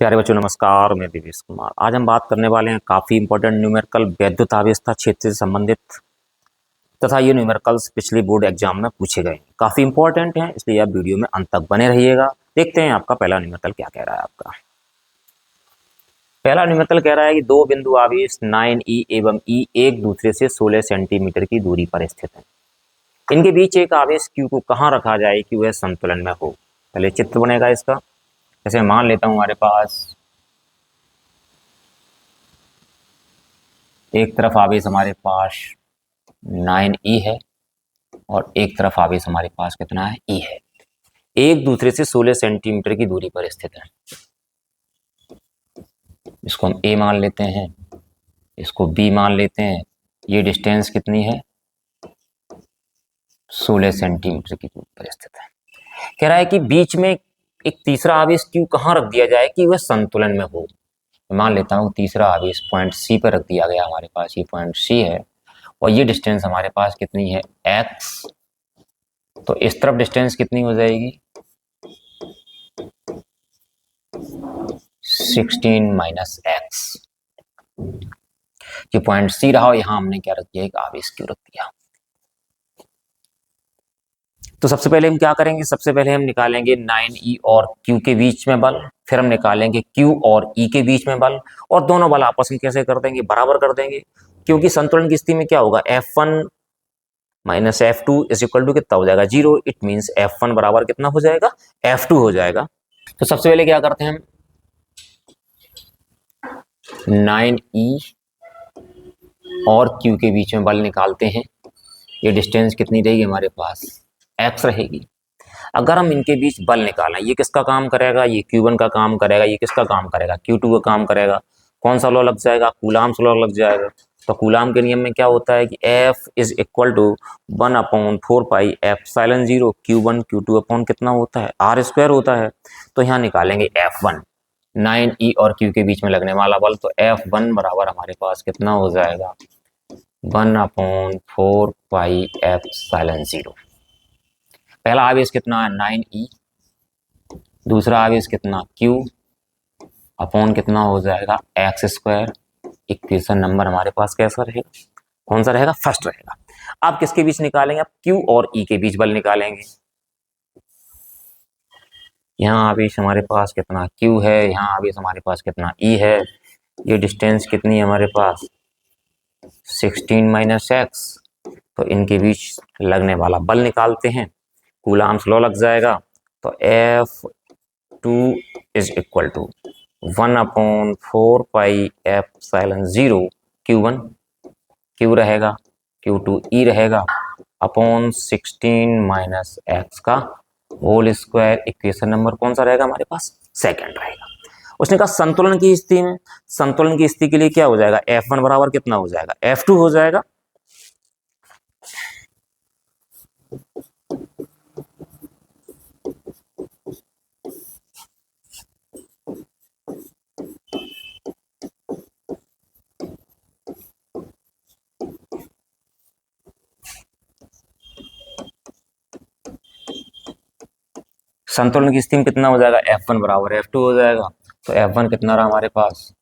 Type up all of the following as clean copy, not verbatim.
प्यारे बच्चों नमस्कार, मैं दिवेश कुमार। आज हम बात करने वाले हैं काफ़ी इंपॉर्टेंट न्यूमेरिकल वैद्युत आवेशता क्षेत्र से संबंधित तथा ये न्यूमेरिकल्स पिछले बोर्ड एग्जाम में पूछे गए, काफ़ी इंपॉर्टेंट हैं, इसलिए आप वीडियो में अंत तक बने रहिएगा। देखते हैं आपका पहला न्यूमेरिकल क्या कह रहा है। आपका पहला न्यूमेरिकल कह रहा है कि दो बिंदु आवेश 9e एवं E एक दूसरे से 16 सेंटीमीटर की दूरी पर स्थित है। इनके बीच एक आवेश Q को कहाँ रखा जाए कि वह संतुलन में हो। पहले चित्र बनेगा इसका। जैसे मान लेता हूँ हमारे पास एक तरफ आवेश हमारे पास 9e है और एक तरफ आवेश हमारे पास कितना है, E है। एक दूसरे से 16 सेंटीमीटर की दूरी पर स्थित है। इसको हम A मान लेते हैं, इसको B मान लेते हैं। ये डिस्टेंस कितनी है, 16 सेंटीमीटर की दूरी पर स्थित है। कह रहा है कि बीच में एक तीसरा आवेश Q कहाँ रख दिया जाए कि वह संतुलन में हो। मान लेता हूँ तीसरा आवेश पॉइंट C पर रख दिया गया। हमारे पास ये पॉइंट C है और ये डिस्टेंस हमारे पास कितनी है, x। तो इस तरफ डिस्टेंस कितनी हो जाएगी, 16 माइनस x। ये पॉइंट C रहा और यहाँ हमने क्या रख दिया, एक आवेश Q रख दिया। तो सबसे पहले हम क्या करेंगे, सबसे पहले हम निकालेंगे 9e और Q के बीच में बल, फिर हम निकालेंगे Q और E के बीच में बल, और दोनों बल आपस में कैसे कर देंगे, बराबर कर देंगे। क्योंकि संतुलन की स्थिति में क्या होगा, F1 minus F2 is equal to कितना हो जाएगा, 0। इट मीन्स F1 बराबर कितना हो जाएगा, F2 हो जाएगा। तो सबसे पहले क्या करते हैं हम, 9e और Q के बीच में बल निकालते हैं। ये डिस्टेंस कितनी रहेगी हमारे पास, x रहेगी। अगर हम इनके बीच बल निकालें, ये किसका काम करेगा, ये Q1 का काम करेगा, ये किसका काम करेगा, Q2 का काम करेगा। कौन सा लॉ लग जाएगा, कूलाम्स लॉ लग जाएगा। तो कूलाम के नियम में क्या होता है कि F is equal to 1/4 pi epsilon 0 Q1 Q2 upon कितना होता है, R² होता है। तो यहाँ निकालेंगे F1, 9e और Q के बीच में लगने वाला बल। तो F1 बराबर हमारे पास कितना हो जाएगा, 1/4 पाई एप्सिलॉन 0। पहला आवेश कितना है, 9e। दूसरा आवेश कितना, Q अपॉन कितना हो जाएगा, x²। इक्वेशन नंबर हमारे पास कैसा रहेगा, कौन सा रहेगा, फर्स्ट रहेगा। आप किसके बीच निकालेंगे, आप Q और E के बीच बल निकालेंगे। यहाँ आवेश हमारे पास कितना Q है, यहाँ आवेश हमारे पास कितना E है। ये डिस्टेंस कितनी है हमारे पास, 16 माइनस x। तो इनके बीच लगने वाला बल निकालते हैं, कूलाम्स लॉ लग जाएगा। तो F2 is equal to 1/4 pi epsilon 0 Q1 Q रहेगा, Q2 E रहेगा, अपॉन 16 माइनस x का होल स्क्वायर। इक्वेशन नंबर कौन सा रहेगा हमारे पास, सेकंड रहेगा। उसने कहा संतुलन की स्थिति में, संतुलन की स्थिति के लिए क्या हो जाएगा, F1 बराबर कितना हो जाएगा, F2 हो जाएगा। संतुलन की स्थिति में कितना हो जाएगा, F1 बराबर F2 हो जाएगा। तो F1 कितना रहा हमारे पास,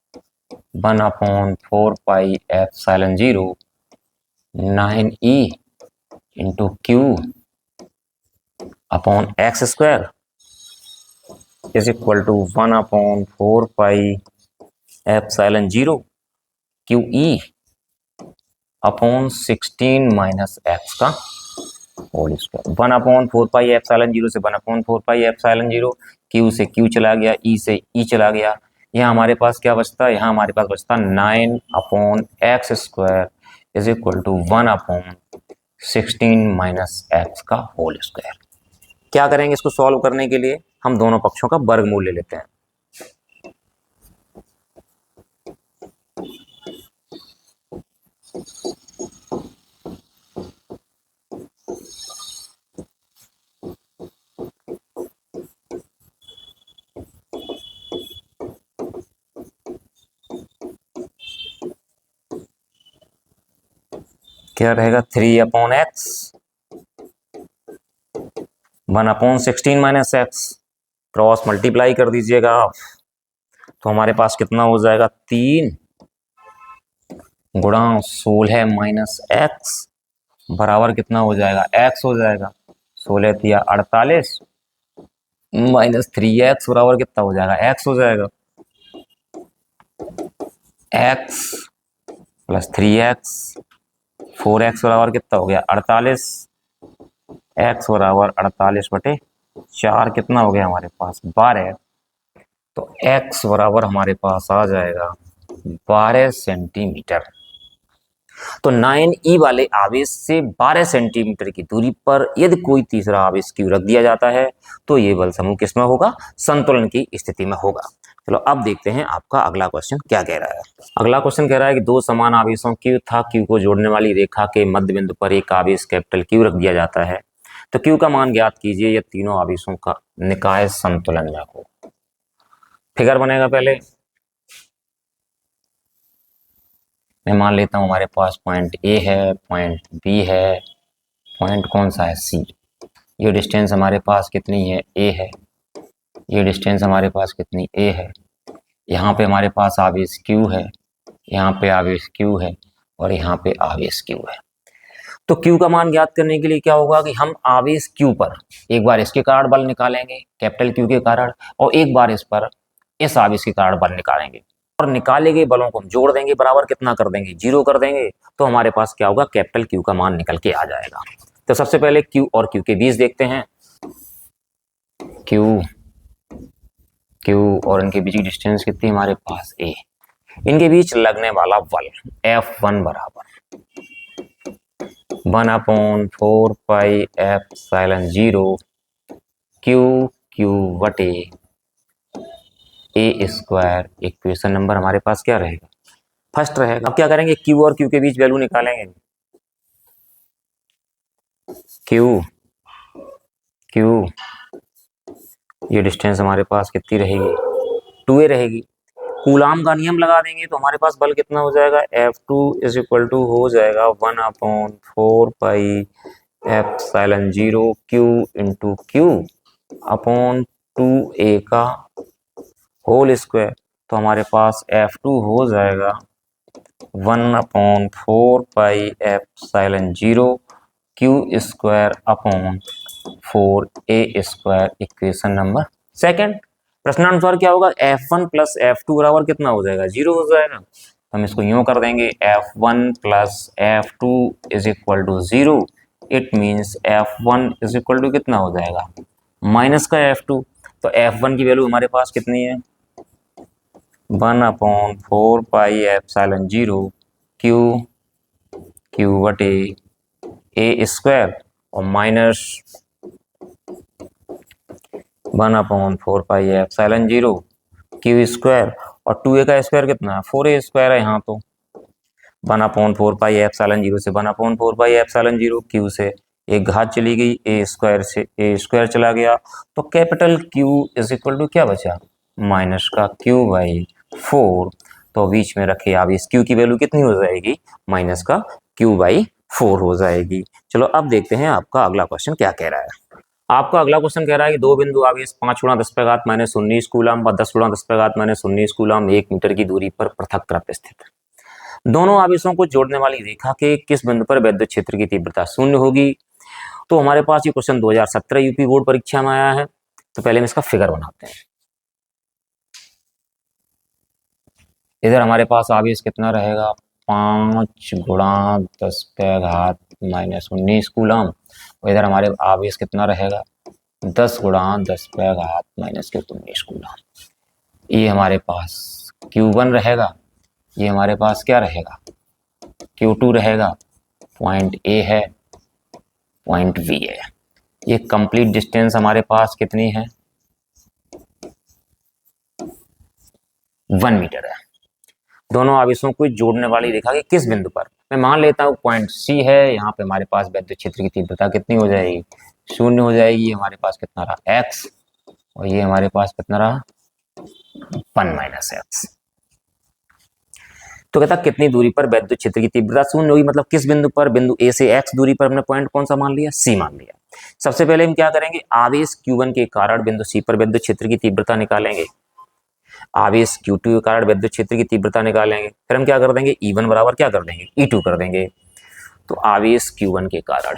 1/4 pi epsilon 0 9e into Q upon x² is equal to 1/4 pi epsilon 0 QE upon 16 minus x का होल स्क्वायर। 1/4 पाई एप्सिलॉन 0 से 1/4 पाई एप्सिलॉन 0, Q से Q चला गया, E से E चला गया। यहाँ हमारे पास क्या बचता है, यहाँ हमारे पास बचता 9/x² is equal to 1/16 minus x का होल स्क्वायर। क्या करेंगे इसको सॉल्व करने के लिए, हम दोनों पक्षों का वर्गमूल ले लेते हैं। क्या रहेगा, 3/x 1/16 minus x, cross multiply कर दीजिएगा आप। तो हमारे पास कितना हो जाएगा, 3 गुणा 16 माइनस एक्स बराबर कितना हो जाएगा, एक्स हो जाएगा। 16 तिया 48 माइनस 3x बराबर कितना हो जाएगा, एक्स हो जाएगा। एक्स प्लस 3x 4x बराबर कितना हो गया, 48। x बराबर 48/4 कितना हो गया हमारे पास, 12। तो x बराबर हमारे पास आ जाएगा 12 सेंटीमीटर। तो 9e वाले आवेश से 12 सेंटीमीटर की दूरी पर यदि कोई तीसरा आवेश Q रख दिया जाता है तो ये बल समूह किसमें होगा, संतुलन की स्थिति में होगा। चलो अब देखते हैं आपका अगला क्वेश्चन क्या कह रहा है। अगला क्वेश्चन कह रहा है कि दो समान आवेशों Q तथा Q को जोड़ने वाली रेखा के मध्य बिंदु पर एक आवेश कैपिटल Q रख दिया जाता है, तो Q का मान ज्ञात कीजिए यह तीनों आवेशों का निकाय संतुलन में हो। फिगर बनेगा, पहले मैं मान लेता हूं हमारे पास पॉइंट ए है, पॉइंट बी है, पॉइंट कौन सा है, सी। ये डिस्टेंस हमारे पास कितनी है, ए है। ये डिस्टेंस हमारे पास कितनी, ए है। यहाँ पे हमारे पास आवेश क्यू है, यहाँ पे आवेश क्यू है और यहाँ पे आवेश क्यू है। तो क्यू का मान ज्ञात करने के लिए क्या होगा कि हम आवेश क्यू पर एक बार इसके कारण बल निकालेंगे कैपिटल क्यू के कारण, और एक बार इस पर इस आवेश के कारण बल निकालेंगे, और निकाले गए बलों को हम जोड़ देंगे, बराबर कितना कर देंगे, 0 कर देंगे। तो हमारे पास क्या होगा, कैपिटल क्यू का मान निकल के आ जाएगा। तो सबसे पहले क्यू और क्यू के बीच देखते हैं। क्यू और इनके बीच की डिस्टेंस कितनी हमारे पास, ए। इनके बीच लगने वाला बल F1 बराबर 1/4 पाई F0 क्यू बटे ए स्क्वायर। इक्वेशन नंबर हमारे पास क्या रहेगा, फर्स्ट रहेगा। अब क्या करेंगे, क्यू और क्यू के बीच वैल्यू निकालेंगे। क्यू ये डिस्टेंस हमारे पास कितनी रहेगी, 2a रहेगी। कूलाम का नियम लगा देंगे तो हमारे पास बल कितना हो जाएगा, F2 = हो जाएगा 1/4 pi F0 Q into Q upon 2a का होल स्क्वायर। तो हमारे पास F2 हो जाएगा 1/4 pi F0 q square upon 4a square. Equation number second. प्रश्नानुसार क्या होगा, F1 प्लस F2 बराबर कितना हो जाएगा, 0 हो जाएगा। हम इसको यूं कर देंगे, F1 plus F2 = 0। It means F1 = कितना हो जाएगा, माइनस का F2। तो F1 की वैल्यू हमारे पास कितनी है, 1/4 पाई F0 क्यू बटे ए स्क्वायर और minus 1/4 pi F0 q square, और 2a का स्क्वायर कितना है, 4a स्क्वायर है। यहाँ तो 1/4 पाई F0 से 1/4 पाई F0 क्यू से एक घात चली गई, ए स्क्वायर से ए स्क्वायर चला गया। तो कैपिटल क्यू = क्या बचा, माइनस का Q/4। तो बीच में रखे आवेश Q की वैल्यू कितनी हो जाएगी, माइनस का Q/4 हो जाएगी। चलो अब देखते हैं आपका अगला क्वेश्चन क्या कह रहा है। आपका अगला क्वेश्चन कह रहा है कि दो बिंदु आवेश 5 × 10⁻⁻19 कूलम व 10 × 10⁻19 कूलम 1 मीटर की दूरी पर पृथक क्रम स्थित है। दोनों आवेशों को जोड़ने वाली रेखा के किस बिंदु पर विद्युत क्षेत्र की तीव्रता 0 होगी। तो हमारे पास ये क्वेश्चन 2017 यूपी बोर्ड परीक्षा में आया है। तो पहले हम इसका फिगर बनाते हैं। इधर हमारे पास आवेश कितना रहेगा, 5 × 10⁻⁻19 कूलम, और इधर हमारे आवेश कितना रहेगा, 10 × 10⁻⁻19 कूलम। ये हमारे पास Q1 रहेगा, ये हमारे पास क्या रहेगा, Q2 रहेगा। पॉइंट A है, पॉइंट B है। ये कंप्लीट डिस्टेंस हमारे पास कितनी है, 1 मीटर है। दोनों आवेशों को जोड़ने वाली रेखा के किस बिंदु पर, मैं मान लेता हूँ पॉइंट C है। यहाँ पे हमारे पास विद्युत क्षेत्र की तीव्रता कितनी हो जाएगी, 0 हो जाएगी। ये हमारे पास कितना रहा, x, और ये हमारे पास कितना रहा, 1 - x। तो कहता कितनी दूरी पर विद्युत क्षेत्र की तीव्रता 0 होगी, मतलब किस बिंदु पर, बिंदु A से x दूरी पर हमने पॉइंट कौन सा मान लिया, C मान लिया। सबसे पहले हम क्या करेंगे, आवेश Q1 के कारण बिंदु C पर विद्युत क्षेत्र की तीव्रता निकालेंगे। आवेश Q2 के कारण विद्युत क्षेत्र की तीव्रता निकालेंगे। फिर हम क्या कर देंगे, E1 बराबर क्या कर देंगे, E2 कर देंगे। तो आवेश Q1 के कारण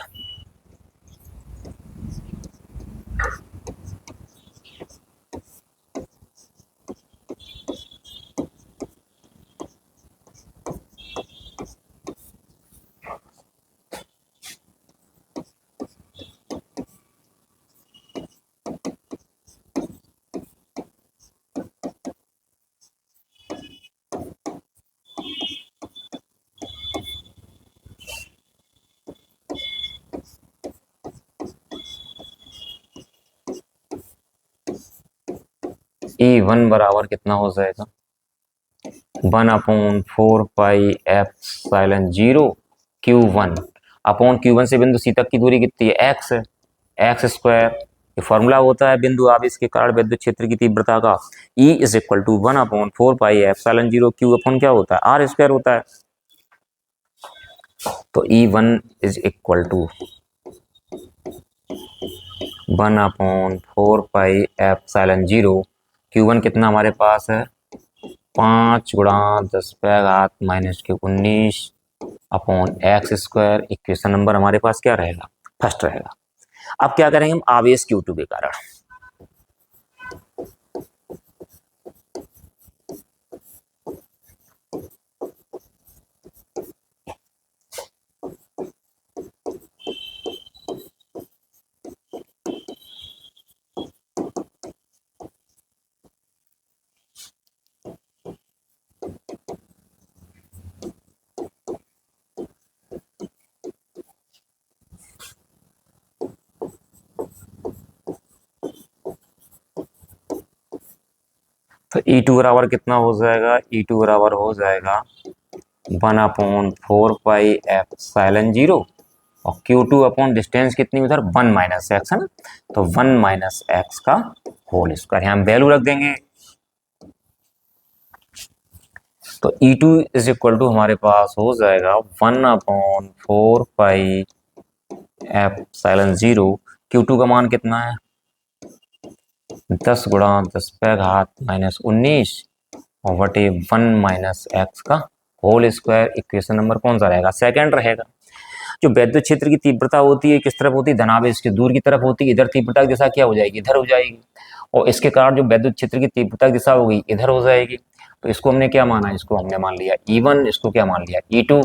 E1 बराबर कितना हो जाएगा, 1/4 पाई Q1 अपॉन Q1 से बिंदु C तक की दूरी कितनी है, x है, एक्स स्क्वायर। ये फॉर्मूला होता है बिंदु आवेश के कारण विद्युत क्षेत्र की तीव्रता का। E is equal to 1/4 pi Q upon क्या होता है, R स्क्वायर होता है। तो E1 is equal to 1/4 pi Q1 कितना हमारे पास है, 5 × 10⁻⁻⁻19 upon x square. Equation number हमारे पास क्या रहेगा, फर्स्ट रहेगा। अब क्या करेंगे हम, आवेश Q2 के कारण तो E2 बराबर कितना हो जाएगा, E2 बराबर हो जाएगा 1/4 पाई और Q2 अपॉन डिस्टेंस कितनी उधर 1 - x है ना, तो 1 - x का होल स्क्वायर, यहाँ वैल्यू रख देंगे। तो E2 इज इक्वल टू हमारे पास हो जाएगा 1/4 पाई Q2 का मान कितना है, 10 × 10⁻⁻19 और बटे 1 - x का होल स्क्वायर। इक्वेशन नंबर कौन सा रहेगा, सेकंड रहेगा। जो विद्युत क्षेत्र की तीव्रता होती है किस तरफ होती है, धनावेश के दूर की तरफ होती है। इधर तीव्रता की दिशा क्या हो जाएगी, इधर हो जाएगी, और इसके कारण जो विद्युत क्षेत्र की तीव्रता की दिशा होगी इधर हो जाएगी। तो इसको हमने क्या माना, इसको हमने मान लिया E1, इसको क्या मान लिया E2।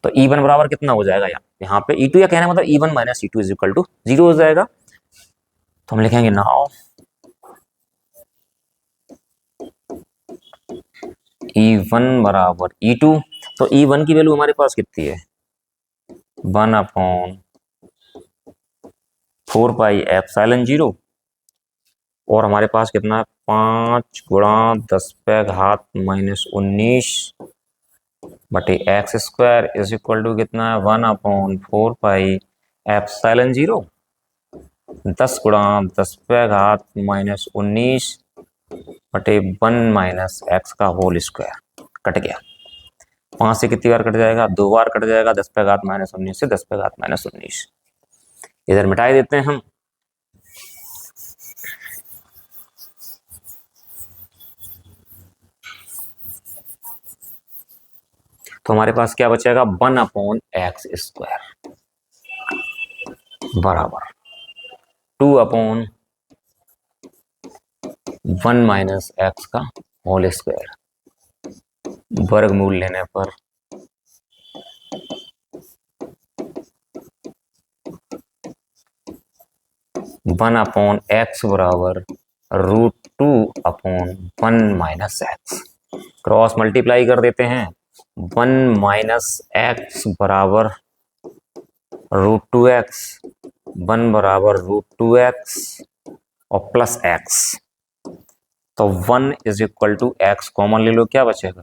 तो E1 बराबर कितना हो जाएगा, यहाँ पे E2 या कहने मतलब E1 - E2 is equal to 0 हो जाएगा। तो हम लिखेंगे नाउ E1 बराबर E2। तो E1 की वैल्यू हमारे पास कितनी है, 1/4 पाई और हमारे पास कितना है 5 × 10⁻⁻19 बटे x square is equal to कितना है 1/4 पाई एप्सिलॉन 0 10 × 10⁻⁻19 बटे 1 - x का होल स्क्वायर। कट गया, 5 से कितनी बार कट जाएगा, 2 बार कट जाएगा, 10⁻⁻19 से 10⁻⁻19 इधर मिटाई देते हैं हम। तो हमारे पास क्या बचेगा 1/x² बराबर 2/1 - x का होल स्क्वायर, वर्गमूल लेने पर 1/x बराबर √2/1 - x। क्रॉस मल्टीप्लाई कर देते हैं, 1 - x बराबर √2x, 1 बराबर √2x और प्लस x। तो 1 is equal to x common ले लो, क्या बचेगा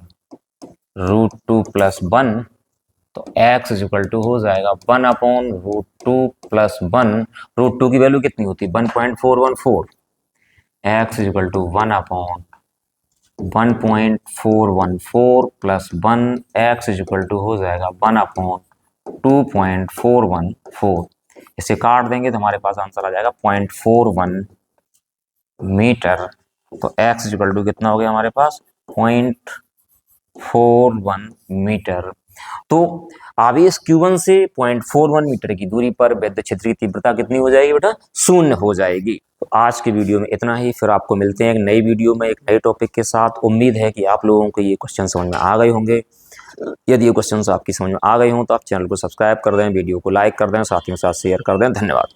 √2 + 1। तो x इज इक्वल टू हो जाएगा 1/√2 + 1। √2 की वैल्यू कितनी होती है 1.414। x is equal to 1/1.414 + 1। x is equal to हो जाएगा 1/2.414। इसे काट देंगे तो हमारे पास आंसर आ जाएगा 0.41 मीटर तो x इक्वल टू कितना हो गया हमारे पास 0.41 मीटर। तो आवेश q1 से 0.41 मीटर की दूरी पर विद्युत क्षेत्र की तीव्रता कितनी हो जाएगी बेटा? 0 हो जाएगी। तो आज के वीडियो में इतना ही, फिर आपको मिलते हैं एक नई वीडियो में एक नए टॉपिक के साथ। उम्मीद है कि आप लोगों को ये क्वेश्चन समझ में आ गए होंगे। यदि ये क्वेश्चन आपकी समझ में आ गए हों तो आप चैनल को सब्सक्राइब कर दें, वीडियो को लाइक कर दें, साथ ही साथ शेयर कर दें। धन्यवाद।